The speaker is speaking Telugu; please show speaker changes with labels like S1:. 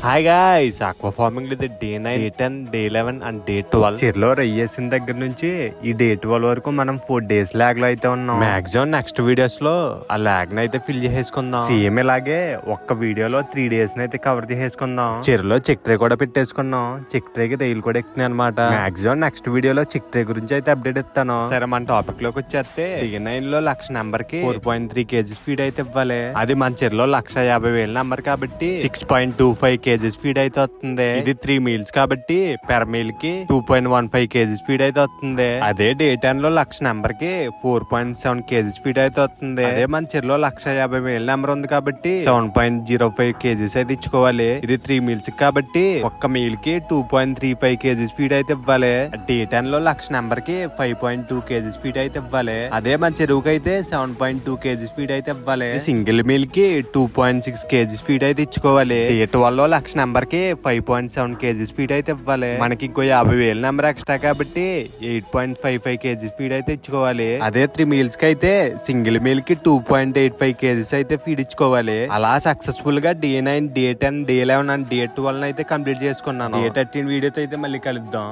S1: హాయ్ గాయ్స్, ఆక్వా ఫార్మింగ్ లో day 9, day 10, day 11 and day 12 చెర్లో రయ్యేసిన దగ్గర నుంచి ఈ డే 12 వరకు మనం 4 days లాగ్ లో అయితే ఉన్నాం. మాక్సిమం నెక్స్ట్ వీడియోస్ లో ఆ లాగ్ ని అయితే ఫిల్ చేసేసుకుందాం. సేమ్ ఇలాగే ఒక్క వీడియోలో 3 days ని అయితే కవర్ చేసేసుకుందాం. చెర్లో చెక్ ట్రే కూడా పెట్టేసుకున్నాం. చెక్ ట్రేకి రైలు కూడా ఎక్కుతున్నాయి అనమాట. మాక్సిమం నెక్స్ట్ వీడియోలో చెక్ ట్రే గురించి అయితే అప్డేట్ ఇస్తాను. సరే, మన టాపిక్ లోకి వచ్చేస్తే డే 9 లో 1,00,000 నెంబర్ కి 4.3 kgs ఫీడ్ అయితే ఇవ్వాలి. అది మన చెర్లో 1,50,000 నెంబర్ కాబట్టి 6.25 kgs ఫీడ్ అయితే వస్తుంది. ఇది 3 meals కాబట్టి పెర్ మీల్ కి 2.15 kgs ఫీడ్ అయితే వస్తుంది. అదే డే 10 లో 1,00,000 నెంబర్ కి 4.7 kgs ఫీడ్ అయితే వస్తుంది. అదే మన చెర్లో 150,000 నెంబర్ ఉంది కాబట్టి 7.05 kgs అయితే ఇచ్చుకోవాలి. ఇది 3 meals కాబట్టి ఒక్క మీల్ కి 2.35 kgs ఫీడ్ అయితే ఇవ్వాలి. డే 10 లో 1,00,000 నెంబర్ కి 5.2 kgs ఫీడ్ అయితే ఇవ్వాలి. అదే మన చెరువుకి అయితే 7.2 kgs ఫీడ్ అయితే ఇవ్వాలి. సింగిల్ మీల్ కి 2.6 kgs ఫీడ్ అయితే ఇచ్చుకోవాలి. డే 12 లో 1,00,000 నెంబర్ కి 5.7 kgs ఫీడ్ అయితే ఇవ్వాలి. మనకి ఇంకో 50,000 నెంబర్ ఎక్స్ట్రా కాబట్టి 8.55 kgs ఫీడ్ అయితే ఇచ్చుకోవాలి. అదే 3 meals కి అయితే సింగిల్ మీల్ కి 2.85 kgs అయితే ఫీడ్ ఇచ్చుకోవాలి. అలా సక్సెస్ఫుల్ గా day 9, day 10, day 11 and day 12 అయితే కంప్లీట్ చేసుకున్నాను. డే 13 వీడియోతో అయితే మళ్ళీ కలుద్దాం.